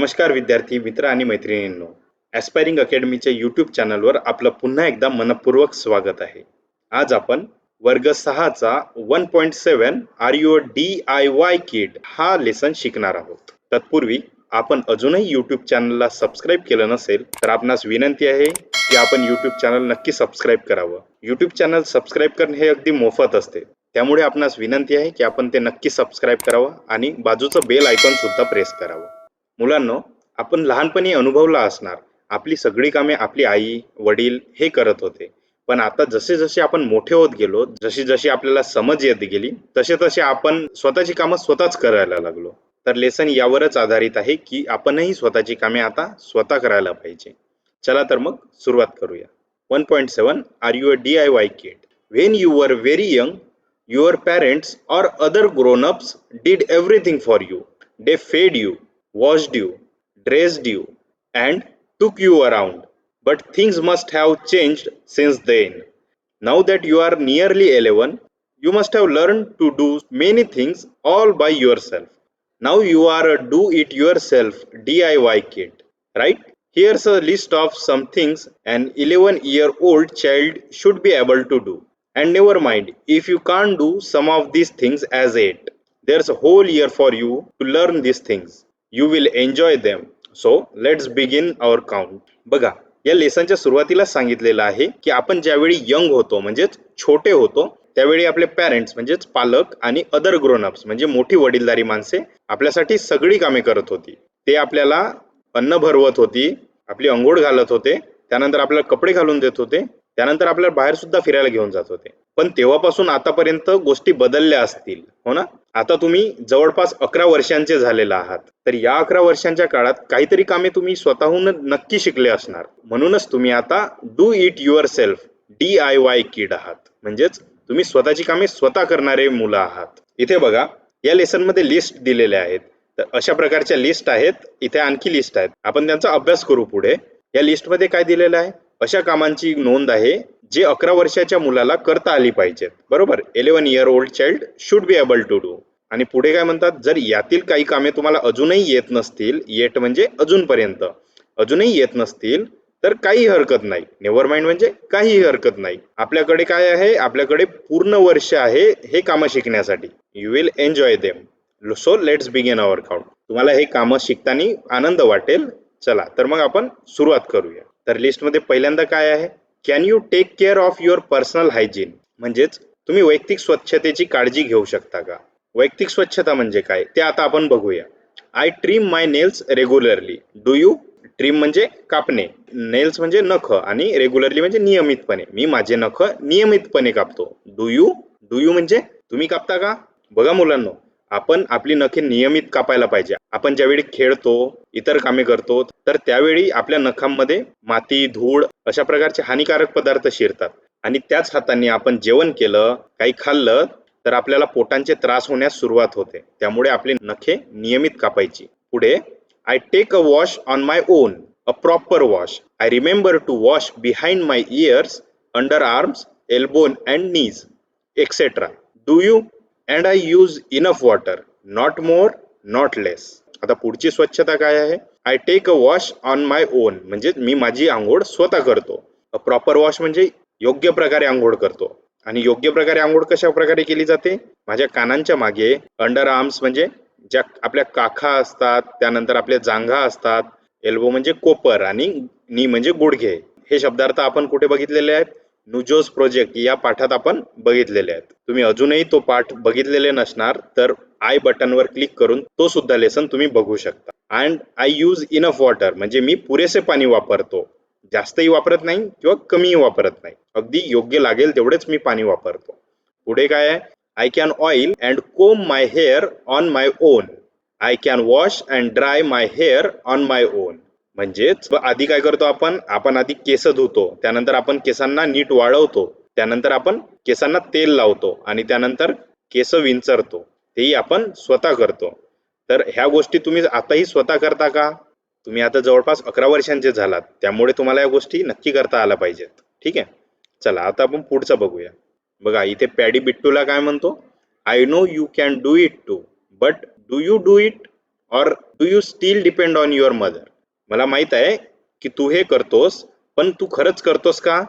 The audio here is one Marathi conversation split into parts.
नमस्कार विद्यार्थी मित्र आणि मैत्रिणींनो, ॲस्पायरिंग अकॅडमीच्या यूट्यूब चॅनलवर आपलं पुन्हा एकदा मनपूर्वक स्वागत आहे. आज आपण वर्ग 6 चा 1.7 आर यू DIY किट हा लेसन शिकणार आहोत. तत्पूर्वी आपण अजूनही यूट्यूब चॅनलला सबस्क्राईब केलं नसेल तर आपणास विनंती आहे की आपण यूट्यूब चॅनल नक्की सबस्क्राईब करावं. यूट्यूब चॅनल सबस्क्राईब करणे हे अगदी मोफत असते. त्यामुळे आपणास विनंती आहे की आपण ते नक्की सबस्क्राईब करावं आणि बाजूचं बेल आयकॉन सुद्धा प्रेस करावं. मुलांनो, आपण लहानपणी अनुभवला असणार, आपली सगळी कामे आपली आई वडील हे करत होते. पण आता जसे जसे आपण मोठे होत गेलो, जशी जशी आपल्याला समज येत गेली, तसे तसे आपण स्वतःची कामं स्वतःच करायला लागलो. तर लेसन यावरच आधारित आहे की आपणही स्वतःची कामे आता स्वतः करायला पाहिजे. चला तर मग सुरुवात करूया. 1.7 are you DIY kit. When you were very young, your parents or other grown-ups did everything for you. They fed you, washed you, dressed you, and took you around. But things must have changed since then. Now that you are nearly 11, you must have learned to do many things all by yourself. Now you are a do-it-yourself DIY kid, right? Here's a list of some things an 11-year-old child should be able to do. And never mind, if you can't do some of these things as 8, there's a whole year for you to learn these things. You will enjoy them. So let's begin our count. बघा, या लेसनच्या सुरुवातीला सांगितलेलं आहे की आपण ज्यावेळी यंग होतो म्हणजेच छोटे होतो त्यावेळी आपले पॅरेंट्स म्हणजेच पालक आणि अदर ग्रोनअप्स म्हणजे मोठी वडीलधारी माणसे आपल्यासाठी सगळी कामे करत होती. ते आपल्याला अन्न भरवत होती, आपली अंघोळ घालत होते, त्यानंतर आपल्याला कपडे घालून देत होते, त्यानंतर आपल्याला बाहेर सुद्धा फिरायला घेऊन जात होते. पण तेव्हापासून आतापर्यंत गोष्टी बदलल्या असतील, हो ना? आता तुम्ही जवळपास 11 वर्षांचे झालेला आहात. तर या 11 वर्षांच्या काळात काहीतरी कामे तुम्ही स्वतःहून नक्की शिकले असणार. म्हणूनच तुम्ही आता do it your self DIY किड आहात. म्हणजेच तुम्ही स्वतःची कामे स्वतः करणारे मुलं आहात. इथे बघा, या लेसन मध्ये लिस्ट दिलेल्या आहेत. तर अशा प्रकारच्या लिस्ट आहेत. इथे आणखी लिस्ट आहेत. आपण त्यांचा अभ्यास करू पुढे. या लिस्ट मध्ये काय दिलेलं आहे? अशा कामांची नोंद आहे जे 11 वर्षाच्या मुलाला करता आली पाहिजेत. बरोबर? 11-year-old child should be able to do. आणि पुढे काय म्हणतात? जर यातील काही कामे तुम्हाला अजूनही येत नसतील, येट म्हणजे अजूनपर्यंत, अजूनही येत नसतील तर काही हरकत नाही. नेव्हर माइंड म्हणजे काही हरकत नाही. आपल्याकडे काय आहे? आपल्याकडे पूर्ण वर्ष आहे हे कामं शिकण्यासाठी. You will enjoy them. So let's begin our count. तुम्हाला हे कामं शिकताना आनंद वाटेल. चला तर मग आपण सुरुवात करूया. तर लिस्टमध्ये पहिल्यांदा काय आहे? Can you take care of your personal hygiene. म्हणजेच तुम्ही वैयक्तिक स्वच्छतेची काळजी घेऊ शकता का? वैयक्तिक स्वच्छता म्हणजे काय ते आता आपण बघूया. I trim my nails regularly. Do you? Trim म्हणजे कापणे, नेल्स म्हणजे नख आणि रेग्युलरली म्हणजे नियमितपणे. मी माझे नख नियमितपणे कापतो. Do you? डू यू म्हणजे तुम्ही कापता का? बघा मुलांनो, आपण आपली नखे नियमित कापायला पाहिजे. आपण ज्यावेळी खेळतो, इतर कामे करतो तर त्यावेळी आपल्या नखांमध्ये माती, धूळ अशा प्रकारचे हानिकारक पदार्थ शिरतात आणि त्याच हाताने आपण जेवण केलं, काही खाल्लं तर आपल्याला पोटांचे त्रास होण्यास सुरुवात होते. त्यामुळे आपली नखे नियमित कापायची. पुढे I take a wash on my own, a proper wash. I remember to wash behind my ears, underarms, elbow and knees, etc. Do you? And I use enough water, not more, not less. आता पुढची स्वच्छता काय आहे? I take a wash on my own म्हणजे मी माझी आंघोळ स्वतः करतो. A proper wash म्हणजे योग्य प्रकारे आंघोळ करतो. आणि योग्य प्रकारे आंघोळ कशा प्रकारे केली जाते? माझ्या कानांच्या मागे, अंडर आर्म्स म्हणजे ज्या आपल्या काखा असतात, त्यानंतर आपल्या जांघा असतात, एल्बो म्हणजे कोपर आणि नी म्हणजे गुडघे. हे शब्दार्थ आपण कुठे बघितलेले आहेत? नुजोस प्रोजेक्ट या पाठात आपण बघितलेले आहेत. तुम्ही अजूनही तो पाठ बघितलेले नसणार तर आय बटनवर क्लिक करून तो सुद्धा लेसन तुम्ही बघू शकता. And I use enough water म्हणजे मी पुरेसे पाणी वापरतो. जास्तही वापरत नाही किंवा कमीही वापरत नाही. अगदी योग्य लागेल तेवढेच मी पाणी वापरतो. पुढे काय आहे? I can oil and comb my hair on my own. I can wash and dry my hair on my own. म्हणजेच आधी काय करतो आपण? आपण आधी केस धुतो, त्यानंतर आपण केसांना नीट वाळवतो, त्यानंतर आपण केसांना तेल लावतो आणि त्यानंतर केस विंचरतो. तेही आपण स्वतः करतो. तर ह्या गोष्टी तुम्ही आताही स्वतः करता का? तुम्ही आता जवळपास 11 वर्षांचे झालात, त्यामुळे तुम्हाला या गोष्टी नक्की करता आल्या पाहिजेत. ठीक आहे? चला आता आपण पुढचं बघूया. बघा इथे पॅडी बिट्टूला काय म्हणतो? I know you can do it too, but do you do it? Or do you still depend on your mother? मला माहित आहे की तू हे करतोस, पण तू खरंच करतोस का?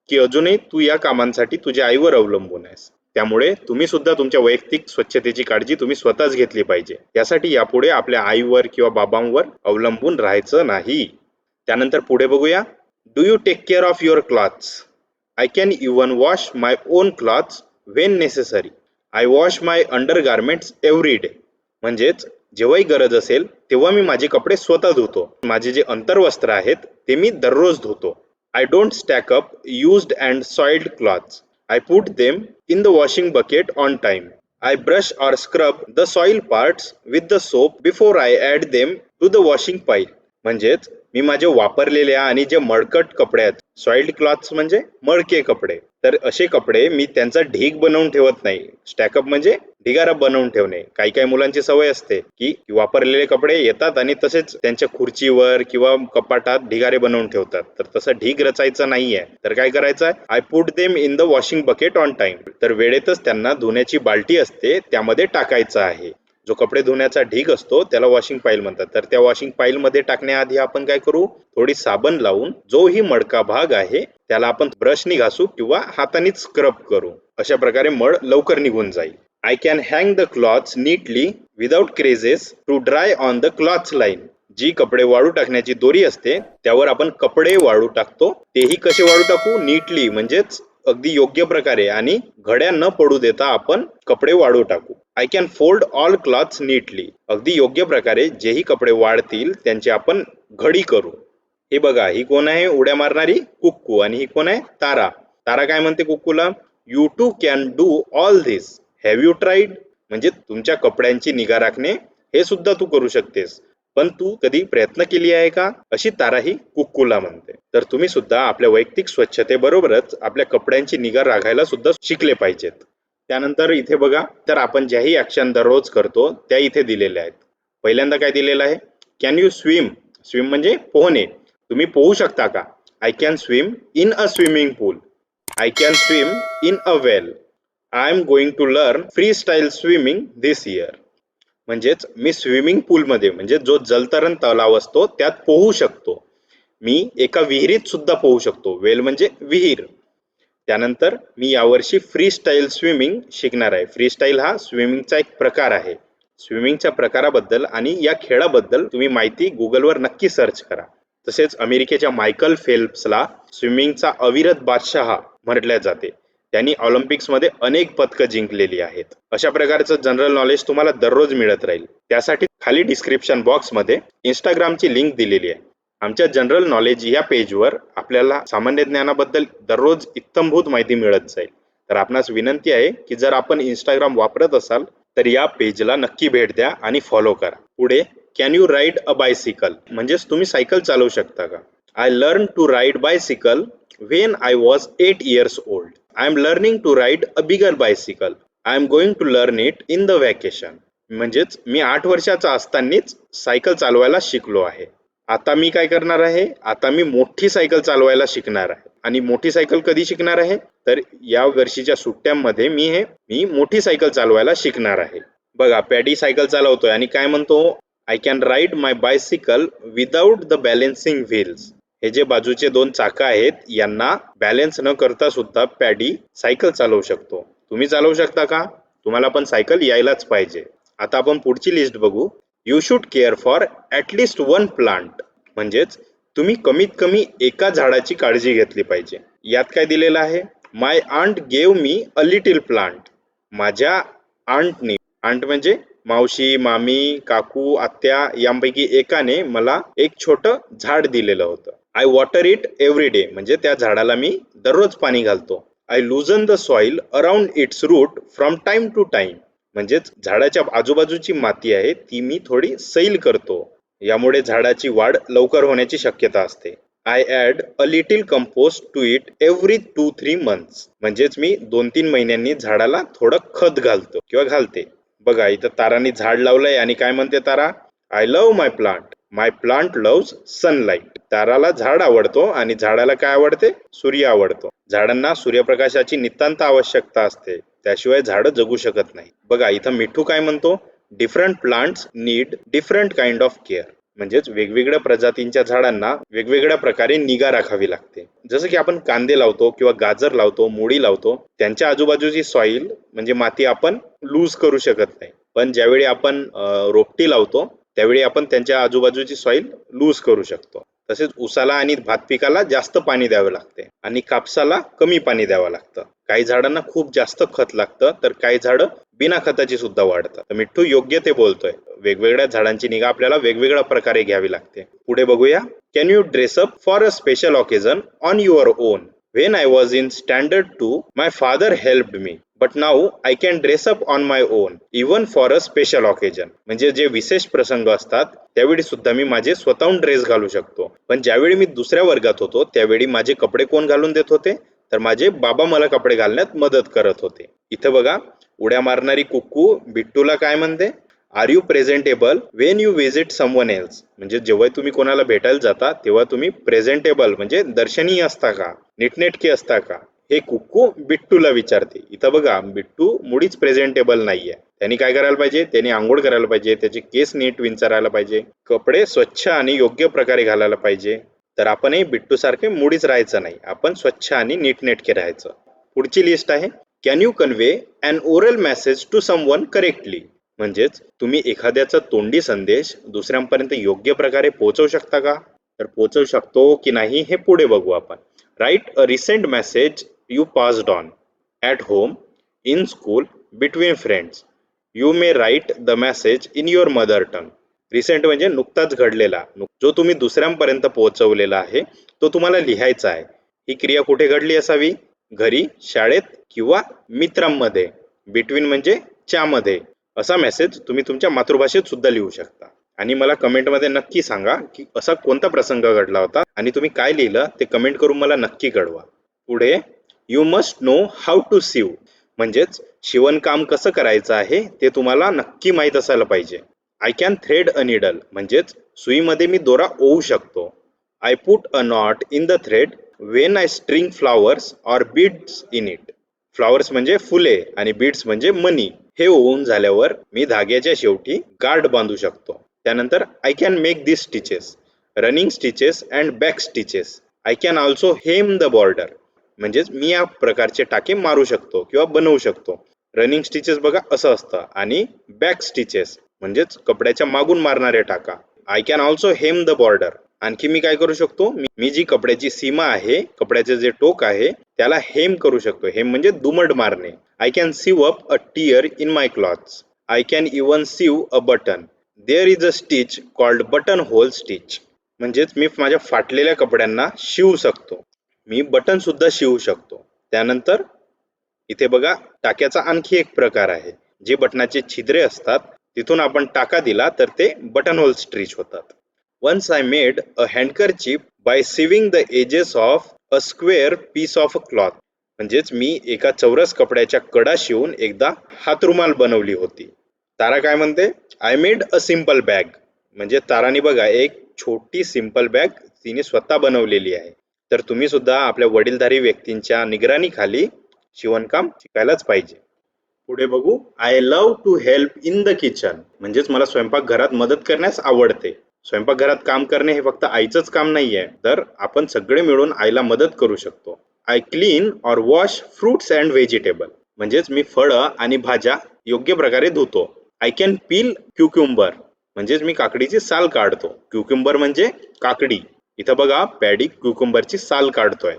की अजूनही तू या कामांसाठी तुझ्या आईवर अवलंबून आहेस? त्यामुळे तुम्ही सुद्धा तुमच्या वैयक्तिक स्वच्छतेची काळजी तुम्ही स्वतःच घेतली पाहिजे. यासाठी यापुढे आपल्या आईवर किंवा बाबांवर अवलंबून राहायचं नाही. त्यानंतर पुढे बघूया. Do you take care of your clothes? I can even wash my own clothes when necessary. I wash my undergarments every day. म्हणजेच जेव्हाही गरज असेल तेव्हा मी माझे कपडे स्वतः धुतो. माझे जे अंतर्वस्त्र आहेत ते मी दररोज धुतो. I don't stack up used and soiled clothes. I put them in the washing bucket on time. I brush or scrub the soil parts with the soap before I add them to the washing pile. म्हणजेच मी माझे वापरलेल्या आणि जे मळकट कपडे आहेत, सॉइल्ड क्लॉथ्स म्हणजे मळके कपडे, तर असे कपडे मी त्यांचा ढीग बनवून ठेवत नाही. स्टॅकअप म्हणजे ढिगारा बनवून ठेवणे. काही काही मुलांची सवय असते की वापरलेले कपडे येतात आणि तसेच त्यांच्या खुर्चीवर किंवा कपाटात ढिगारे बनवून ठेवतात. तर तसं ढीग रचायचं नाहीये. तर काय करायचं? I put them in the washing bucket on time. तर वेळेतच त्यांना धुण्याची बाल्टी असते त्यामध्ये टाकायचं आहे. जो कपडे धुण्याचा ढीग असतो त्याला वॉशिंग पाईल म्हणतात. तर त्या वॉशिंग पाईल मध्ये टाकण्याआधी आपण काय करू? थोडी साबण लावून जो ही मडका भाग आहे त्याला आपण ब्रशनी घासू किंवा हातानेच स्क्रब करू. अशा प्रकारे मळ लवकर निघून जाईल. I can hang the clothes neatly without creases to dry on the clothes line. जी कपडे वाळू टाकण्याची दोरी असते त्यावर आपण कपडे वाळू टाकतो. तेही कसे वाळू टाकू? नीटली म्हणजेच अगदी योग्य प्रकारे आणि घड्या न पडू देता आपण कपडे वाळू टाकू. I can fold all clothes neatly. अगदी योग्य प्रकारे जेही कपडे वाळतील त्यांची आपण घडी करू. हे बघा, ही कोण आहे? उड्या मारणारी कुक्कू. आणि ही कोण आहे? तारा. तारा काय म्हणते कुक्कूला? You too can do all this. Have you tried? म्हणजे तुमच्या कपड्यांची निगा राखणे हे सुद्धा तू करू शकतेस, पण तू कधी प्रयत्न केली आहे का? अशी तारा ही कुक्कूला म्हणते. तर तुम्ही सुद्धा आपल्या वैयक्तिक स्वच्छतेबरोबरच आपल्या कपड्यांची निगा राखायला सुद्धा शिकले पाहिजेत. त्यानंतर इथे बघा, तर आपण ज्याही ऍक्शन दररोज करतो त्या इथे दिलेल्या आहेत. पहिल्यांदा काय दिलेलं आहे? Can you swim? स्विम म्हणजे पोहणे. तुम्ही पोहू शकता का? I can swim in a swimming pool. I can swim in a well. I am going to learn free style swimming this year. म्हणजेच मी स्विमिंग पूलमध्ये म्हणजे जो जलतरण तलाव असतो त्यात पोहू शकतो. मी एका विहिरीत सुद्धा पोहू शकतो. वेल म्हणजे विहीर. त्यानंतर मी यावर्षी फ्री स्टाईल स्विमिंग शिकणार आहे. फ्री स्टाईल हा स्विमिंगचा एक प्रकार आहे. स्विमिंगच्या प्रकाराबद्दल आणि या खेळाबद्दल तुम्ही माहिती गुगलवर नक्की सर्च करा. तसेच अमेरिकेच्या मायकल फेल्प्सला स्विमिंगचा अविरत बादशाह म्हटले जाते. त्यांनी ऑलिम्पिक्समध्ये अनेक पदकं जिंकलेली आहेत. अशा प्रकारचं जनरल नॉलेज तुम्हाला दररोज मिळत राहील. त्यासाठी खाली डिस्क्रिप्शन बॉक्समध्ये इंस्टाग्रामची लिंक दिलेली आहे. आमच्या जनरल नॉलेज या पेजवर आपल्याला सामान्य ज्ञानाबद्दल दररोज इत्थंभूत माहिती मिळत जाईल. तर आपणास विनंती आहे की जर आपण इंस्टाग्राम वापरत असाल तर या पेजला नक्की भेट द्या आणि फॉलो करा. पुढे can you ride a bicycle? म्हणजेच तुम्ही सायकल चालवू शकता का? I learn to ride bicycle when I was 8 years old. I am learning to ride a bigger bicycle. I am going to learn it in the vacation. म्हणजेच मी 8 वर्षाचा असतानाच सायकल चालवायला शिकलो आहे. आता मी काय करणार आहे? आता मी मोठी सायकल चालवायला शिकणार आहे. आणि मोठी सायकल कधी शिकणार आहे? तर या वर्षीच्या सुट्ट्यांमध्ये मी मोठी सायकल चालवायला शिकणार आहे. बघा, पॅडी सायकल चालवतोय आणि काय म्हणतो? I can ride my bicycle without the balancing wheels. हे जे बाजूचे 2 चाकं आहेत यांना बॅलेन्स न करता सुद्धा पॅडी सायकल चालवू शकतो. तुम्ही चालवू शकता का? तुम्हाला पण सायकल यायलाच पाहिजे. आता आपण पुढची लिस्ट बघू. You should care for at least 1 plant. म्हणजेच तुम्ही कमीत कमी एका झाडाची काळजी घेतली पाहिजे. यात काय दिलेलं आहे? My aunt gave me a little plant. माझ्या आंटने, आंट म्हणजे मावशी, मामी, काकू, आत्या यांपैकी एकाने मला एक छोटं झाड दिलेलं होतं. I water it every day. म्हणजे त्या झाडाला मी दररोज पाणी घालतो. I loosen the soil around its root from time to time. म्हणजेच झाडाच्या आजूबाजूची माती आहे ती मी थोडी सैल करतो. यामुळे झाडाची वाढ लवकर होण्याची शक्यता असते. I add a little compost to it every 2-3 months. म्हणजेच मी 2-3 महिन्यांनी झाडाला थोडं खत घालतो किंवा घालते. बघा, इथं ताराने झाड लावलंय आणि काय म्हणते Tara? I love my plant. My plant loves sunlight. ताराला झाड आवडतो आणि झाडाला काय आवडते? सूर्य आवडतो. झाडांना सूर्यप्रकाशाची नितांत आवश्यकता असते. त्याशिवाय झाडं जगू शकत नाही. बघा, इथं मिठू काय म्हणतो? Different plants need different kind of care. म्हणजेच वेगवेगळ्या प्रजातींच्या झाडांना वेगवेगळ्या प्रकारे निगा राखावी लागते. जसं की आपण कांदे लावतो किंवा गाजर लावतो, मोळी लावतो, त्यांच्या आजूबाजूची सॉइल म्हणजे माती आपण लूज करू शकत नाही. पण ज्यावेळी आपण रोपटी लावतो त्यावेळी आपण त्यांच्या आजूबाजूची सॉइल लूज करू शकतो. तसेच ऊसाला आणि भात पिकाला जास्त पाणी द्यावे लागते आणि कापसाला कमी पाणी द्यावं लागतं. काही झाडांना खूप जास्त खत लागतं तर काही झाडं बिना खताची सुद्धा वाढतात. तर मिठ्ठू योग्य ते बोलतोय. वेगवेगळ्या झाडांची निगा आपल्याला वेगवेगळ्या प्रकारे घ्यावी लागते. पुढे बघूया. Can you dress up for a special occasion on your on? When I was in standard 2, my father helped me. But now I can dress up on my own, even for a special occasion. म्हणजे जे विशेष प्रसंग असतात त्यावेळी सुद्धा मी माझे स्वतःहून ड्रेस घालू शकतो. पण ज्यावेळी मी दुसऱ्या वर्गात होतो त्यावेळी माझे कपडे कोण घालून देत होते? तर माझे बाबा मला कपडे घालण्यात मदत करत होते. इथं बघा, उड्या मारणारी कुक्कू बिट्टूला काय म्हणते? Are you presentable when you visit someone else? म्हणजे जेव्हा तुम्ही कोणाला भेटायला जाता तेव्हा तुम्ही प्रेझेंटेबल म्हणजे दर्शनीय असता का, नीटनेटके असता का, हे कुक्कू बिट्टूला विचारते. इथं बघा, बिट्टू मुळीच प्रेझेंटेबल नाहीये. त्यांनी काय करायला पाहिजे? त्यांनी आंघोळ करायला पाहिजे, त्याचे केस नीट विंचरायला पाहिजे, कपडे स्वच्छ आणि योग्य प्रकारे घालायला पाहिजे. तर आपणही बिट्टू सारखे मुळीच राहायचं नाही, आपण स्वच्छ आणि नीटनेटके राहायचं. पुढची लिस्ट आहे. Can you convey an oral message to someone correctly? म्हणजेच तुम्ही एखाद्याचा तोंडी संदेश दुसऱ्यांपर्यंत योग्य प्रकारे पोहोचवू शकता का? तर पोहोचवू शकतो की नाही हे पुढे बघू आपण. Right a recent message you passed on at home, in school, between friends. You may write the message in your mother tongue. Recent म्हणजे नुकताच घडलेला, जो तुम्ही दुसऱ्यांपर्यंत पोहोचवलेला आहे तो तुम्हाला लिहायचा आहे. ही क्रिया कुठे घडली असावी? घरी, शाळेत किंवा मित्रांमध्ये. बिटवीन म्हणजे च्यामध्ये. असा मेसेज तुम्ही तुमच्या मातृभाषेत सुद्धा लिहू शकता. आणि मला कमेंटमध्ये नक्की सांगा की असा कोणता प्रसंग घडला होता आणि तुम्ही काय लिहिलं ते कमेंट करून मला नक्की कळवा. पुढे, you must know how to sew. म्हणजेच शिवणकाम कसं करायचं आहे ते तुम्हाला नक्की माहीत असायला पाहिजे. I can thread a needle. म्हणजेच सुईमध्ये मी दोरा ओवू शकतो. I put a not in the thread when I string flowers or beads in it. Flowers म्हणजे फुले आणि बीड्स म्हणजे मनी. हे ओवून झाल्यावर मी धाग्याच्या शेवटी गार्ड बांधू शकतो. त्यानंतर I can make this stitches, running stitches and back stitches. I can also hem the border. म्हणजेच मी या प्रकारचे टाके मारू शकतो किंवा बनवू शकतो. रनिंग स्टिचेस बघा असं असतं आणि बॅक स्टिचेस म्हणजेच कपड्याच्या मागून मारणारे टाका. I can also hem the border. आणखी मी काय करू शकतो? मी जी कपड्याची सीमा आहे, कपड्याचे जे टोक आहे त्याला हेम करू शकतो. हेम म्हणजे दुमड मारणे. I can sew up a tear in my clothes. I can even sew a button. There is a stitch called button hole stitch. म्हणजेच मी माझ्या फाटलेल्या कपड्यांना शिवू शकतो. मी बटन सुद्धा शिवू शकतो. त्यानंतर इथे बघा, टाक्याचा आणखी एक प्रकार आहे. जे बटनाचे छिद्रे असतात तिथून आपण टाका दिला तर ते बटन होल स्टिच होतात. Once I made a handkerchief by sewing the edges of a square piece of cloth. म्हणजेच मी एका चौरस कपड्याच्या कडा शिवून एकदा हातरुमाल बनवली होती. तारा काय म्हणते? I made a simple bag. म्हणजे ताराने बघा एक छोटी सिंपल बॅग तिने स्वतः बनवलेली आहे. तर तुम्ही सुद्धा आपल्या वडीलधारी व्यक्तींच्या निगराणीखाली शिवणकाम शिकायलाच पाहिजे. पुढे बघू. I love to help in the kitchen. म्हणजेच मला स्वयंपाकघरात मदत करण्यास आवडते. स्वयंपाकघरात काम करणे हे फक्त आईचंच काम नाहीये, तर आपण सगळे मिळून आईला मदत करू शकतो. I clean or wash fruits and vegetable. म्हणजेच मी फळं आणि भाज्या योग्य प्रकारे धुतो. I can peel cucumber. म्हणजेच मी काकडीची साल काढतो. क्युक्युंबर म्हणजे काकडी. इथं बघा, पॅडी क्युक्युंबरची साल काढतोय.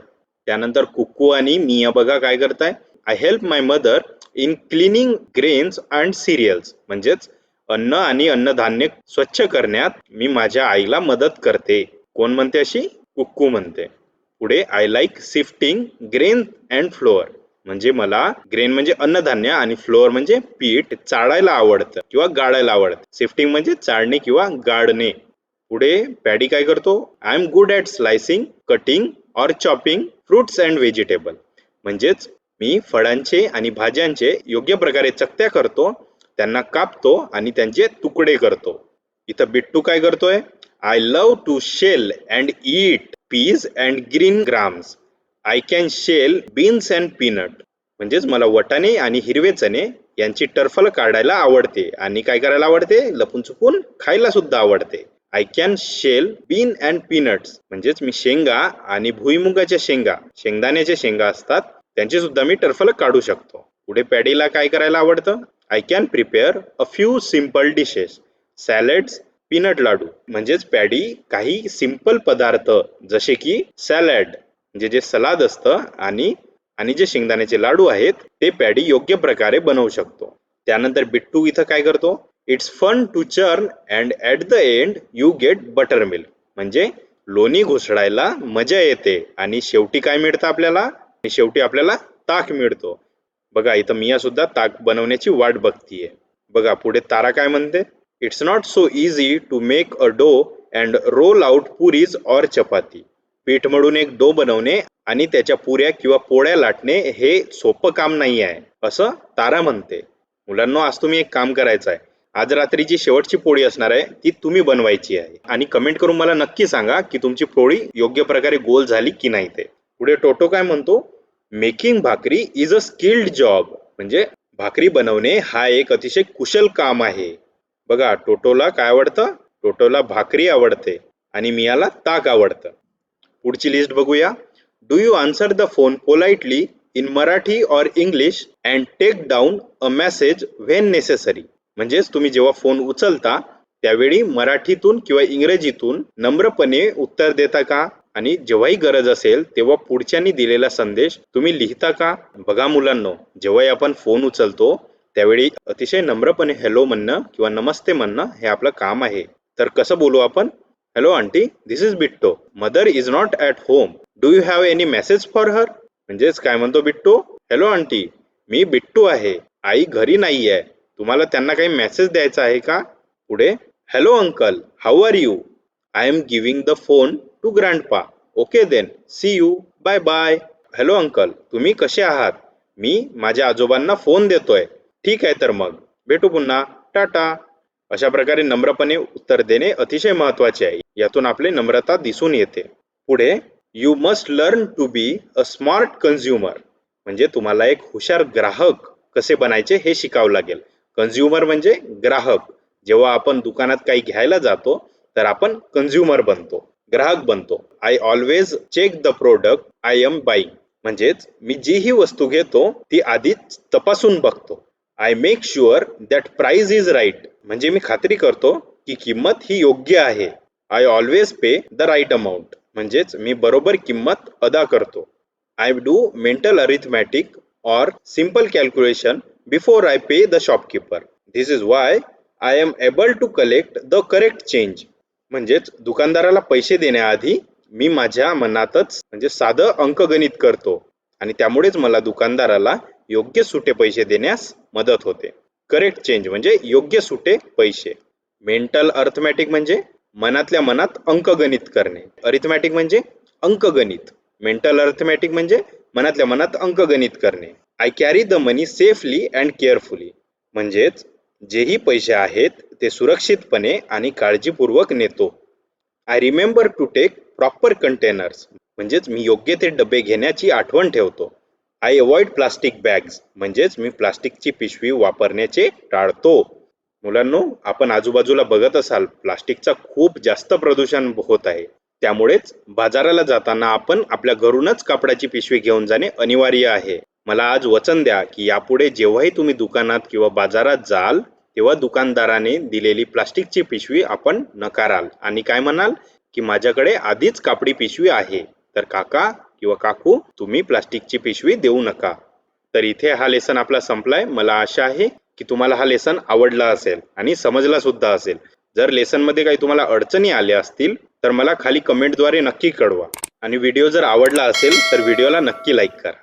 त्यानंतर कुक्कू आणि मिया बघा काय करताय? I help my mother in cleaning grains and serials. म्हणजेच अन्न आणि अन्नधान्य स्वच्छ करण्यात मी माझ्या आईला मदत करते. कोण म्हणते अशी? कुक्कू म्हणते. पुढे, I like sifting grain and flour. म्हणजे मला ग्रेन म्हणजे अन्नधान्य आणि फ्लोअर म्हणजे पीठ चाळायला आवडतं किंवा गाळायला आवडतं. सिफ्टिंग म्हणजे चाळणे किंवा गाळणे. पुढे पॅडी काय करतो? I am good at slicing, cutting or chopping fruits and vegetable. म्हणजेच मी फळांचे आणि भाज्यांचे योग्य प्रकारे चकत्या करतो, त्यांना कापतो आणि त्यांचे तुकडे करतो. इथं बिट्टू काय करतोय? I love to shell and eat peas and green grams. I can shell beans and peanut. म्हणजेच मला वटाणे आणि हिरवे चणे यांची टरफल काढायला आवडते आणि काय करायला आवडते, लपून छुपून खायला सुद्धा आवडते. I can shell bean and peanuts, म्हणजेच मी शेंगा आणि भुईमुगाच्या शेंगा, शेंगदाण्याच्या शेंगा असतात, त्यांची सुद्धा मी टरफल काढू शकतो. पुढे पॅडीला काय करायला आवडतं, I can prepare a few simple dishes, salads, peanut laddoo. म्हणजेच पॅडी काही सिंपल पदार्थ जसे की सॅलड म्हणजे जे सलाद असतं आणि जे शेंगदाण्याचे लाडू आहेत ते पॅडी योग्य प्रकारे बनवू शकतो. त्यानंतर बिट्टू इथं काय करतो, it's fun to churn and at the end you get butter milk. म्हणजे लोणी घुसळायला मजा येते आणि शेवटी काय मिळतं आपल्याला, शेवटी आपल्याला ताक मिळतो. बघा इथं मिया सुद्धा ताक बनवण्याची वाट बघतीये. बघा पुढे तारा काय म्हणते, it's not so easy to make a dough and roll out puris or chapati. पीठ मळून एक डो बनवणे आणि त्याच्या पुऱ्या किंवा पोळ्या लाटणे हे सोपं काम नाही आहे, असं तारा म्हणते. मुलांनो, आज तुम्ही एक काम करायचं आहे, आज रात्री जी शेवटची पोळी असणार आहे ती तुम्ही बनवायची आहे आणि कमेंट करून मला नक्की सांगा की तुमची पोळी योग्य प्रकारे गोल झाली की नाही ते. पुढे टोटो काय म्हणतो, मेकिंग भाकरी इज अ स्किल्ड जॉब. म्हणजे भाकरी बनवणे हा एक अतिशय कुशल काम आहे. बघा टोटोला काय आवडतं, टोटोला भाकरी आवडते आणि मियाला ताक आवडतं. पुढची लिस्ट बघूया. Do you answer the phone politely in Marathi or English and take down a message when necessary. म्हणजेच तुम्ही जेव्हा फोन उचलता त्यावेळी मराठीतून किंवा इंग्रजीतून नम्रपणे उत्तर देता का, आणि जेव्हाही गरज असेल तेव्हा पुढच्यांनी दिलेला संदेश तुम्ही लिहिता का. बघा मुलांनो, जेव्हाही आपण फोन उचलतो त्यावेळी अतिशय नम्रपणे हॅलो म्हणणं किंवा नमस्ते म्हणणं हे आपलं काम आहे. तर कसं बोलू आपण, hello aunty, this is Bitto, mother is not at home, do you have any message for her. म्हणजेच काय म्हणतो बिट्टू, हॅलो आंटी, मी बिट्टू आहे, आई घरी नाही आहे, तुम्हाला त्यांना काही मेसेज द्यायचा आहे का. पुढे hello uncle, how are you, I am giving the phone to grandpa, okay then, see you, bye bye. Hello uncle, तुम्ही कसे आहात, मी माझ्या आजोबांना फोन देतोय, ठीक आहे तर मग भेटू पुन्हा, टाटा. अशा प्रकारे नम्रपणे उत्तर देणे अतिशय महत्वाचे आहे, यातून आपली नम्रता दिसून येते. पुढे you must learn to be a smart consumer. म्हणजे तुम्हाला एक हुशार ग्राहक कसे बनायचे हे शिकावं लागेल. कन्झ्युमर म्हणजे ग्राहक. जेव्हा आपण दुकानात काही घ्यायला जातो तर आपण कन्झ्युमर बनतो, ग्राहक बनतो. I always check the product I am buying. म्हणजेच मी जी ही वस्तू घेतो ती आधीच तपासून बघतो. I make sure that price is right. म्हणजे मी खात्री करतो की किंमत ही योग्य आहे. I always pay the right amount. म्हणजेच मी बरोबर किंमत अदा करतो. I do mental arithmetic or simple calculation before I pay the shopkeeper. This is why I am able to collect the correct change. म्हणजेच दुकानदाराला पैसे देण्याआधी मी माझ्या मनातच म्हणजे साधं अंकगणित करतो आणि त्यामुळेच मला दुकानदाराला योग्य सुटे पैसे देण्यास मदत होते. करेक्ट चेंज म्हणजे योग्य सुटे पैसे. मेंटल अर्थमॅटिक म्हणजे मनातल्या मनात अंकगणित करणे. अरिथमॅटिक म्हणजे अंकगणित. मेंटल अर्थमॅटिक म्हणजे मनातल्या मनात अंकगणित करणे. I carry the money safely and carefully. म्हणजेच जेही पैसे आहेत ते सुरक्षितपणे आणि काळजीपूर्वक नेतो. I remember to take proper containers. म्हणजेच मी योग्य ते डबे घेण्याची आठवण ठेवतो. I avoid plastic bags. म्हणजेच मी प्लास्टिकची पिशवी वापरण्याचे टाळतो. मुलांनो, आपण आजूबाजूला बघत असाल प्लास्टिकचा खूप जास्त प्रदूषण होत आहे. त्यामुळेच बाजाराला जाताना आपण आपल्या घरूनच कापडाची पिशवी घेऊन जाणे अनिवार्य आहे. मला आज वचन द्या की यापुढे जेव्हाही तुम्ही दुकानात किंवा बाजारात जाल तेव्हा दुकानदाराने दिलेली प्लास्टिकची पिशवी आपण नकाराल आणि काय म्हणाल की माझ्याकडे आधीच कापडी पिशवी आहे, तर काका किंवा काकू तुम्ही प्लास्टिकची पिशवी देऊ नका. तर इथे हा लेसन आपला संपलाय. मला आशा आहे की तुम्हाला हा लेसन आवडला असेल आणि समजला सुद्धा असेल. जर लेसन मध्ये काही तुम्हाला अडचणी आल्या असतील तर मला खाली कमेंटद्वारे नक्की कळवा आणि व्हिडिओ जर आवडला असेल तर व्हिडिओला नक्की लाईक करा.